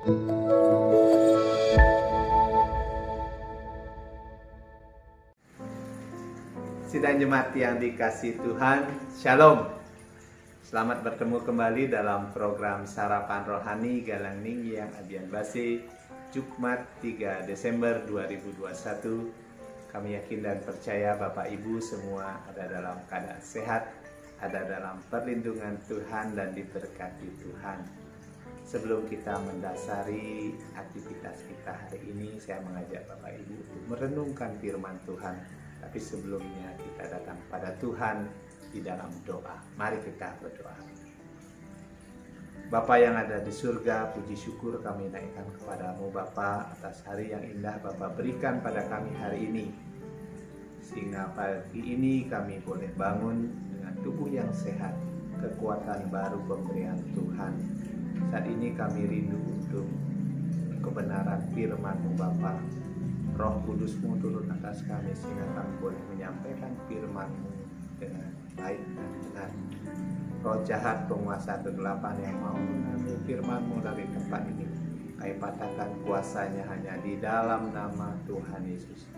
Sidang jemaat yang dikasihi Tuhan, Shalom. Selamat bertemu kembali dalam program Sarapan Rohani Galangning yang Abian Base, Jumat 3 Desember 2021. Kami yakin dan percaya Bapak Ibu semua ada dalam keadaan sehat, ada dalam perlindungan Tuhan dan diberkati Tuhan. Sebelum kita mendasari aktivitas kita hari ini, saya mengajak Bapak Ibu untuk merenungkan firman Tuhan. Tapi sebelumnya kita datang pada Tuhan di dalam doa. Mari kita berdoa. Bapa yang ada di surga, puji syukur kami naikkan kepadamu Bapa atas hari yang indah Bapa berikan pada kami hari ini. Sehingga pagi ini kami boleh bangun dengan tubuh yang sehat, kekuatan baru pemberian Tuhan. Saat ini kami rindu untuk kebenaran firman-Mu Bapa. Roh Kudus-Mu turun atas kami sehingga kami boleh menyampaikan firman-Mu dengan baik dan benar. Roh jahat penguasa kegelapan yang mau mengambil firman-Mu dari tempat ini, kami patahkan kuasanya hanya di dalam nama Tuhan Yesus.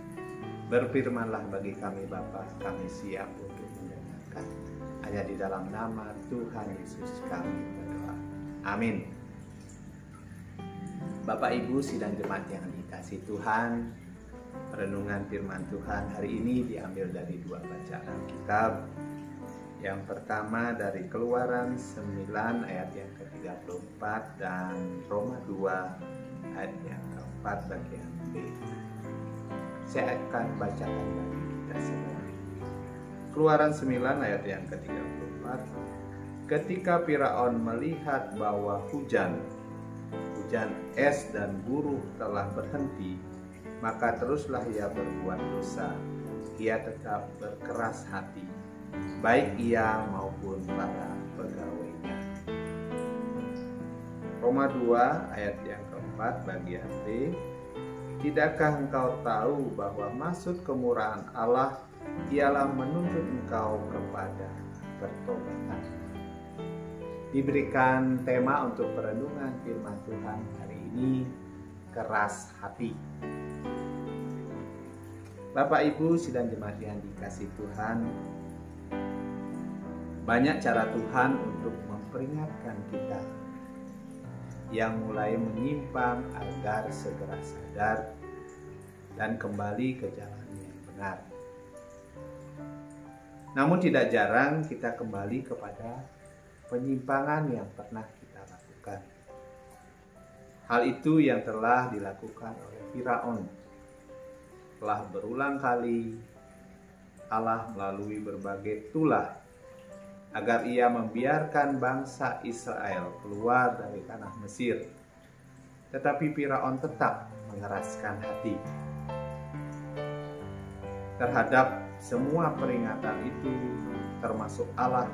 Berfirmanlah bagi kami Bapa, kami siap untuk mendengarkan. Hanya di dalam nama Tuhan Yesus kami berdoa. Amin. Bapak Ibu sidang jemaat yang dikasihi Tuhan, renungan firman Tuhan hari ini diambil dari dua bacaan kitab. Yang pertama dari Keluaran 9 ayat yang ke-34 dan Roma 2 ayat yang ke-4 bagian B. Saya akan bacakan bagi kita semua. Keluaran 9 ayat yang ke-34. Ketika Firaun melihat bahwa hujan es dan buruh telah berhenti, maka teruslah ia berbuat dosa. Ia tetap berkeras hati, baik ia maupun para pegawainya. Roma 2 ayat yang keempat bagian B. Tidakkah engkau tahu bahwa maksud kemurahan Allah ialah menuntut engkau kepada pertobatan? Diberikan tema untuk perenungan firman Tuhan hari ini, keras hati. Bapak Ibu sidang jemaat yang dikasihi Tuhan, banyak cara Tuhan untuk memperingatkan kita yang mulai menyimpang agar segera sadar dan kembali ke jalan yang benar. Namun tidak jarang kita kembali kepada penyimpangan yang pernah kita lakukan. Hal itu yang telah dilakukan oleh Firaun. Telah berulang kali Allah melalui berbagai tulah agar ia membiarkan bangsa Israel keluar dari tanah Mesir. Tetapi Firaun tetap mengeraskan hati. Terhadap semua peringatan itu, termasuk Allah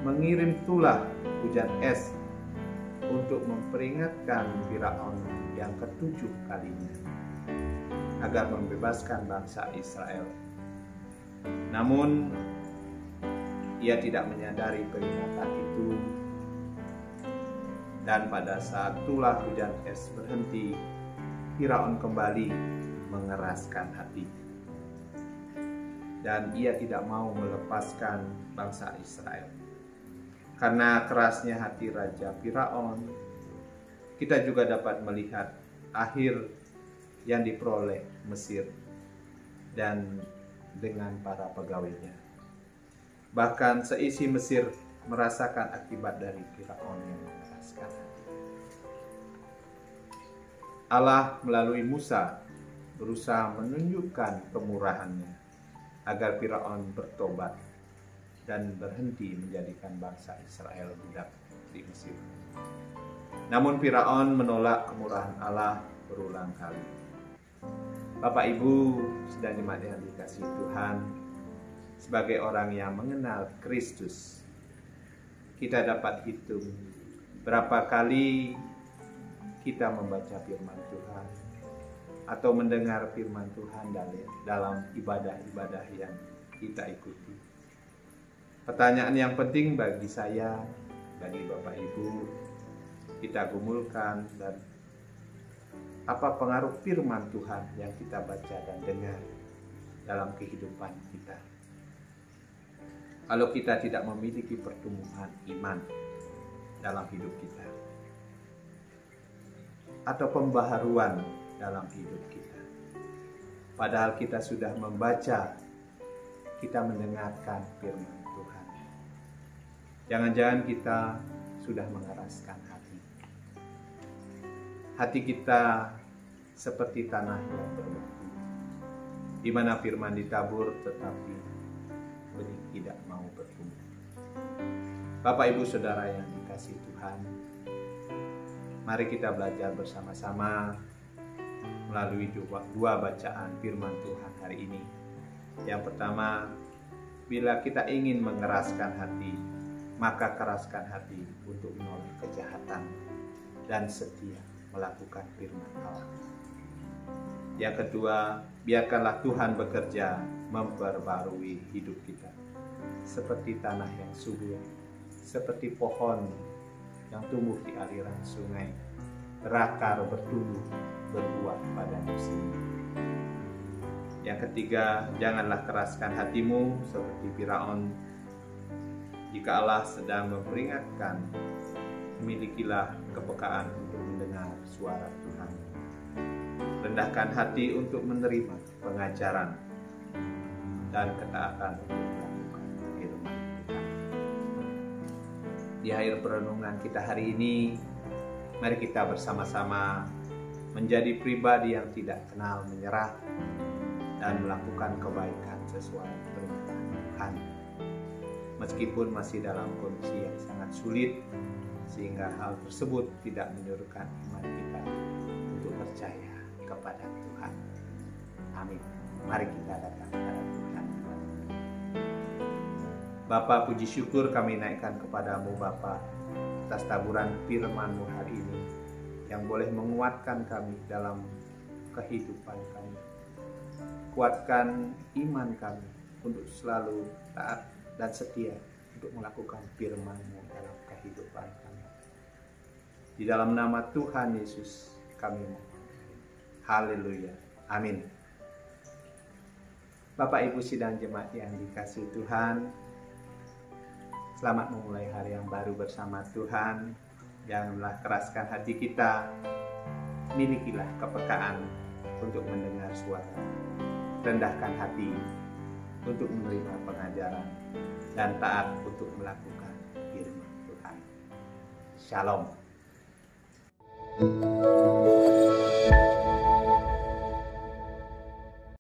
mengirim tulah hujan es untuk memperingatkan Firaun yang ketujuh kalinya agar membebaskan bangsa Israel. Namun ia tidak menyadari peringatan itu, dan pada saat tulah hujan es berhenti, Firaun kembali mengeraskan hati, dan ia tidak mau melepaskan bangsa Israel. Karena kerasnya hati Raja Firaun, kita juga dapat melihat akhir yang diperoleh Mesir dan dengan para pegawainya. Bahkan seisi Mesir merasakan akibat dari Firaun yang mengeraskan hati. Allah melalui Musa berusaha menunjukkan kemurahannya agar Firaun bertobat dan berhenti menjadikan bangsa Israel budak di Mesir. Namun Firaun menolak kemurahan Allah berulang kali. Bapak Ibu sedang jemaat yang dikasihi Tuhan, sebagai orang yang mengenal Kristus, kita dapat hitung berapa kali kita membaca firman Tuhan atau mendengar firman Tuhan dalam ibadah-ibadah yang kita ikuti. Pertanyaan yang penting bagi saya, bagi Bapak Ibu, kita gumulkan dan apa pengaruh firman Tuhan yang kita baca dan dengar dalam kehidupan kita. Kalau kita tidak memiliki pertumbuhan iman dalam hidup kita, atau pembaharuan dalam hidup kita, padahal kita sudah membaca, kita mendengarkan firman Tuhan, jangan-jangan kita sudah mengeraskan hati. Hati kita seperti tanah yang berbatu, di mana firman ditabur tetapi benih tidak mau bertumbuh. Bapak, Ibu, Saudara yang dikasihi Tuhan, mari kita belajar bersama-sama melalui dua bacaan firman Tuhan hari ini. Yang pertama, bila kita ingin mengeraskan hati, maka keraskan hati untuk menolak kejahatan dan setia melakukan firman Allah. Yang kedua, biarkanlah Tuhan bekerja memperbarui hidup kita, seperti tanah yang subur, seperti pohon yang tumbuh di aliran sungai, berakar, bertumbuh, berbuah pada musimnya. Yang ketiga, janganlah keraskan hatimu seperti Firaun. Jika Allah sedang memperingatkan, milikilah kepekaan untuk mendengar suara Tuhan. Rendahkan hati untuk menerima pengajaran dan ketaatan untuk melakukan firman Tuhan. Di akhir perenungan kita hari ini, mari kita bersama-sama menjadi pribadi yang tidak kenal menyerah dan melakukan kebaikan sesuai perintah Tuhan. Meskipun masih dalam kondisi yang sangat sulit, sehingga hal tersebut tidak menyurutkan iman kita untuk percaya kepada Tuhan. Amin. Mari kita datang kepada Tuhan. Bapa, puji syukur kami naikkan kepadamu Bapa atas taburan firman-Mu hari ini yang boleh menguatkan kami dalam kehidupan kami. Kuatkan iman kami untuk selalu taat dan setia untuk melakukan firman-Mu dalam kehidupan kami. Di dalam nama Tuhan Yesus kami mohon. Haleluya. Amin. Bapak, Ibu, sidang jemaat yang dikasihi Tuhan, selamat memulai hari yang baru bersama Tuhan. Janganlah keraskan hati kita, milikilah kepekaan untuk mendengar suara. Rendahkan hati untuk menerima pengajaran dan taat untuk melakukan firman Tuhan. Shalom.